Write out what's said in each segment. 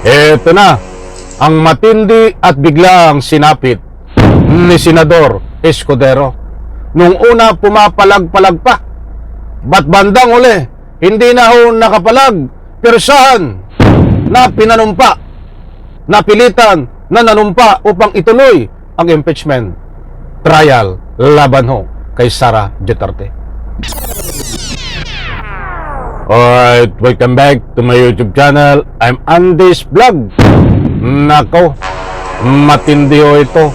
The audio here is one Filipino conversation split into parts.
Eto na, ang matindi at biglaang sinapit ni Senador Escudero. Nung una pumapalag-palag pa, ba't bandang uli, hindi na ho nakapalag, pirsahan na pinanumpa, napilitan na nanumpa upang ituloy ang impeachment trial laban ho kay Sara Duterte. Alright, welcome back to my YouTube channel. I'm Andy's Vlog. Nako, matindi ho ito.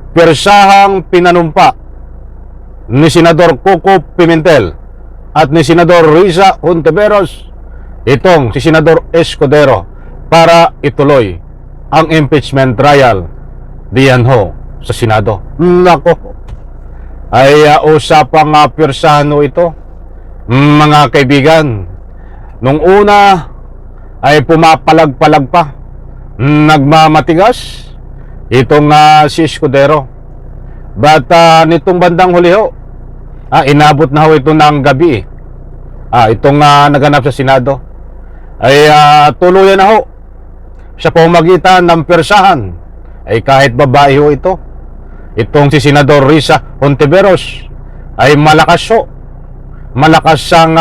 Pirsahang pinanumpa ni Senador Coco Pimentel at ni Senador Risa Hontiveros itong si Senador Escudero para ituloy ang impeachment trial diyan ho sa Senado. Nako, ay usapang pirsahan ho ito. Mga kaibigan, nung una ay pumapalag-palag pa, nagmamatigas itong si Escudero. But nitong bandang huli ho, inabot na ho ito ng gabi. Itong naganap sa Senado ay tuluyan na ho sa pamamagitan ng pirsahan ay kahit babae ho ito. Itong si Senador Risa Hontiveros ay malakas ho. Malakas ang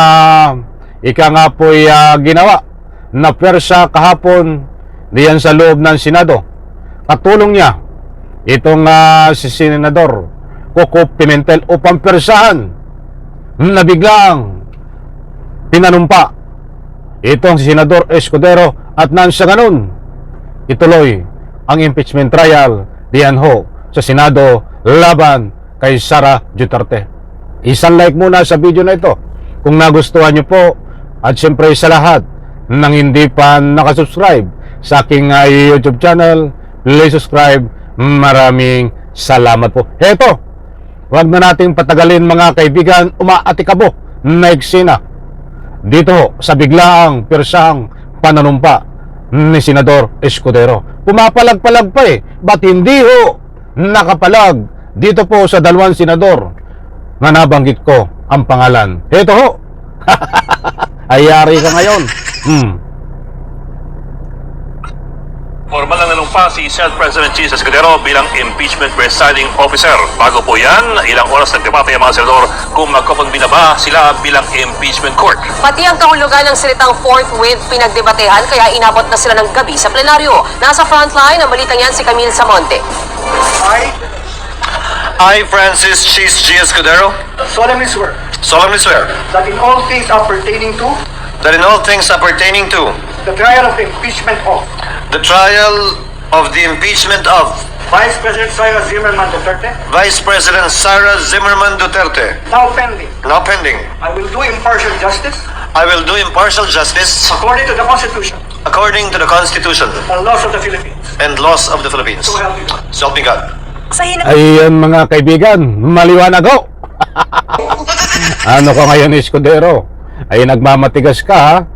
ika nga po'y ginawa na pwersa kahapon diyan sa loob ng Senado. Katulong niya itong si Senador Coco Pimentel upang pwersahan na biglang pinanumpa itong si Senador Escudero at nang sa ganun ituloy ang impeachment trial diyan ho sa Senado laban kay Sara Duterte. Isang like muna sa video na ito kung nagustuhan nyo po, at syempre sa lahat ng hindi pa nakasubscribe sa aking YouTube channel, please subscribe. Maraming salamat po. Heto, wag na nating patagalin mga kaibigan, umaatikabo na eksena dito sa biglaang pirsahang pananumpa ni Senador Escudero. Pumapalag-palag pa ba't hindi ho nakapalag dito po sa dalawang senador na nabanggit ko ang pangalan. Heto ho. Ayari ka ngayon. Formal na nanumpa si Senate President Jesus Escudero bilang impeachment presiding officer. Bago po yan, ilang oras nagdebate ang mga senador kung magkapagbinaba sila bilang impeachment court. Pati ang kahulugan ng salitang forthwith pinagdebatehan kaya inabot na sila ng gabi sa plenaryo. Nasa frontline ang balitang yan si Camille Samonte. I, Francis Cheese G. Escudero, Solemnly swear solemnly swear that in all things appertaining to that in all things appertaining to the trial of the impeachment of the trial of the impeachment of Vice President Sara Zimmerman Duterte, Vice President Sara Zimmerman Duterte, now pending, I I will do impartial justice do impartial justice according to the Constitution according to the Constitution and laws of the Philippines. and laws of the Philippines. So help me God. So help me God. Ayan mga kaibigan, maliwanag ho. Ano ka ngayon, Escudero? Ay nagmamatigas ka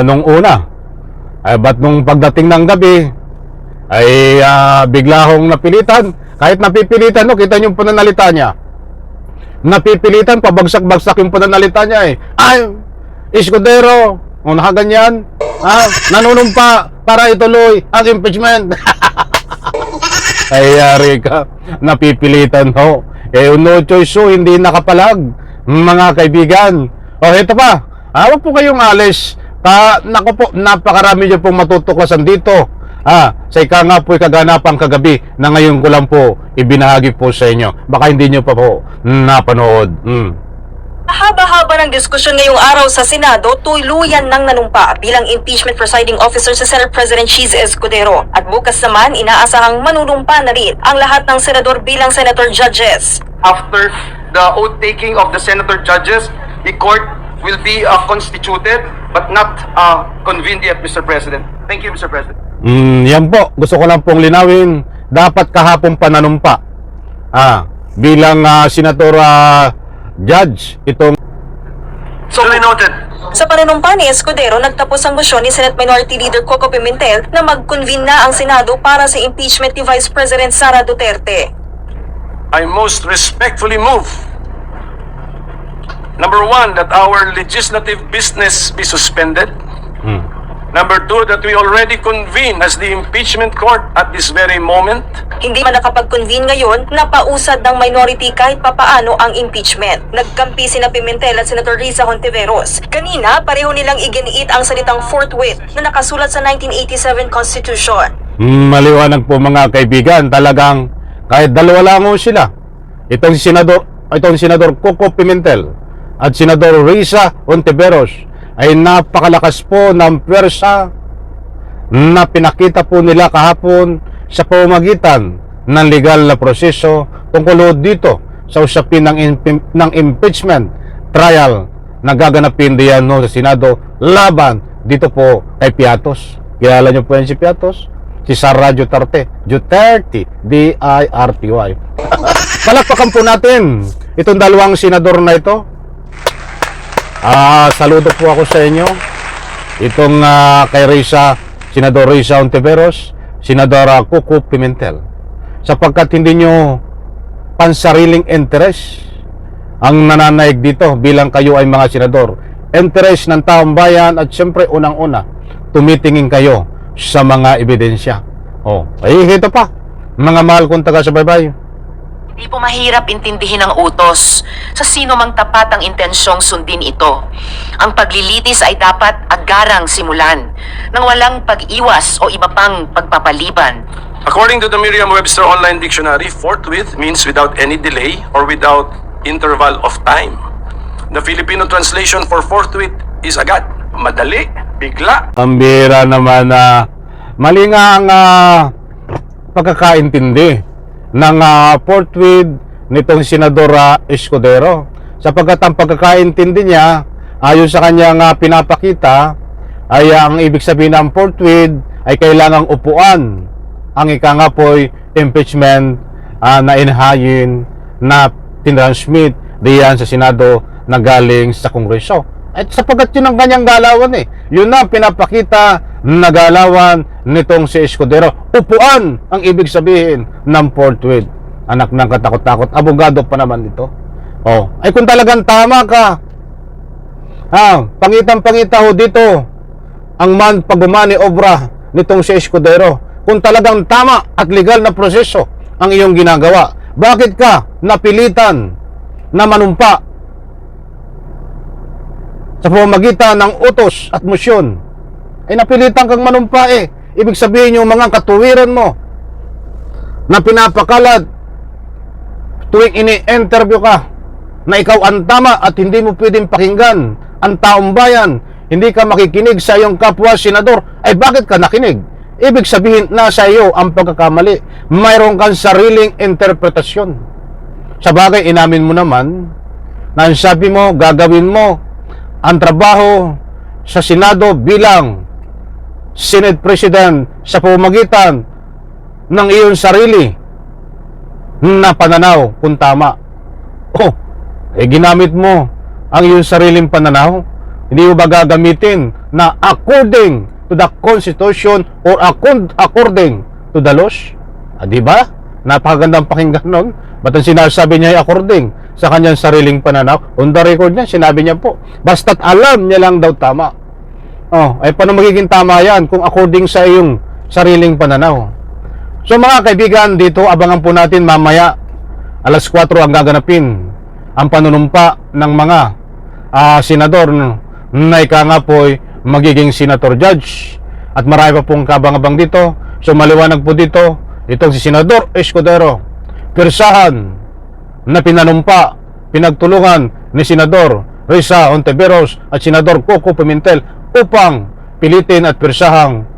nung una. Ba't nung pagdating ng gabi ay bigla hong napilitan? Kahit napipilitan, no, kita yung pananalita niya. Napipilitan, pabagsak-bagsak yung pananalita niya Ay, Escudero, kung nakaganyan, nanunumpa para ituloy ang impeachment. Ay, yari ka, napipilitan ho. No choice ho, hindi nakapalag, mga kaibigan. Ito pa, wag po kayong alis. Naku po, napakarami nyo pong matutuklasan dito. Sa ika nga po'y kaganapang kagabi na ngayon ko lang po ibinahagi po sa inyo. Baka hindi nyo pa po napanood. Haba-haba ng diskusyon ngayong araw sa Senado, tuluyan ng nanumpa bilang impeachment presiding officer sa Senate President Cheese Escudero. At bukas naman, inaasahang manunumpa na rin ang lahat ng senador bilang senator judges. After the oath-taking of the senator judges, the court will be constituted but not convened yet, Mr. President. Thank you, Mr. President. Yan po, gusto ko lang pong linawin. Dapat kahapon pananumpa bilang senator judge itong So noted. Sa panunumpa ni Escudero, nagtapos ang motion ni Senate Minority Leader Coco Pimentel na mag-convene na ang Senado para sa impeachment ni Vice President Sara Duterte. I most respectfully move, number one, that our legislative business be suspended. Number two, that we already convened as the impeachment court at this very moment. Hindi man nakapag-convene ngayon, napausad ng minority kahit papaano ang impeachment. Nagkampi sina Pimentel at Senator Risa Hontiveros. Kanina, pareho nilang iginiit ang salitang forthwith na nakasulat sa 1987 Constitution. Maliwanag po mga kaibigan, talagang kahit dalawa lang ho sila. Itong Senador Coco Pimentel at Senador Risa Hontiveros ay napakalakas po ng pwersa na pinakita po nila kahapon sa pamamagitan ng legal na proseso tungkol dito sa usapin ng impeachment trial na gaganapin diyan no, sa Senado laban dito po kay Piatos. Kilala niyo po yan si Piatos? Si Sara Duterte, D-I-R-T-Y. Palakpakan po natin itong dalawang senador na ito. Saludo po ako sa inyo. Itong kay Senador Risa Hontiveros, Senador Coco Pimentel. Sapagkat hindi nyo pansariling interes ang nananaig dito bilang kayo ay mga senador. Interes ng taong bayan at siyempre unang-una, tumitingin kayo sa mga ebidensya. Ito pa, mga mahal kong taga-subaybay. Hindi po mahirap intindihin ang utos sa sino mang tapat ang intensyong sundin ito. Ang paglilitis ay dapat agarang simulan nang walang pag-iwas o iba pang pagpapaliban. According to the Merriam-Webster Online Dictionary, forthwith means without any delay or without interval of time. The Filipino translation for forthwith is agad, madali, bigla. Ang bira naman na mali nga ang pagkakaintindi ng forthwith nitong Senador Escudero, sapagkat ang pagkakaintindi niya ayon sa kanyang pinapakita ay ang ibig sabihin ng forthwith ay kailangang upuan ang ika nga po'y impeachment na inhayin na tinransmit diyan sa Senado na galing sa Kongreso. At sapagkat yun ang kanyang galawan yun na pinapakita na galawan nitong si Escudero. Upuan ang ibig sabihin ng forthwith. Anak ng katakot-takot, abogado pa naman ito. Ay kung talagang tama ka, pangitan-pangita ho dito ang pagmamani obra nitong si Escudero. Kung talagang tama at legal na proseso ang iyong ginagawa, bakit ka napilitan na manumpa sa pamamagitan ng utos at motion? Ay napilitan kang manumpa Ibig sabihin yung mga katuwiran mo na pinapakalat tuwing ini-interview ka na ikaw ang tama at hindi mo pwedeng pakinggan ang taong bayan, hindi ka makikinig sa iyong kapwa senador, ay bakit ka nakinig? Ibig sabihin nasa iyo ang pagkakamali. Mayroon kang sariling interpretasyon. Sa bagay, inamin mo naman na ang sabi mo, gagawin mo ang trabaho sa Senado bilang Senate President sa pamamagitan ng iyong sarili na pananaw kung tama. Ginamit mo ang iyong sariling pananaw. Hindi mo ba gagamitin na according to the Constitution or according to the laws? Diba? Napakagandang pakinggan nun. Ba't ang sinasabi niya ay according sa kanyang sariling pananaw? On the record niya, sinabi niya po, basta't alam niya lang daw tama. Ay paano magiging tama yan kung according sa iyong sariling pananaw? So mga kaibigan, dito abangan po natin mamaya alas 4 ang gaganapin ang panunumpa ng mga senador na ika nga po'y magiging senator judge. At marami pa pong kabang-abang dito. So maliwanag po dito, itong si Senador Escudero, pirsahan na pinanumpa, pinagtulungan ni Senador Risa Hontiveros at Senador Coco Pimentel upang pilitin at pirsahang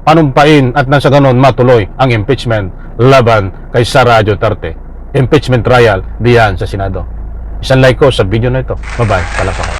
panumpain at nasa ganon matuloy ang impeachment laban kay Sara Duterte. Impeachment trial diyan sa Senado. Isang like ko sa video na ito. Bye-bye. Palakpakan.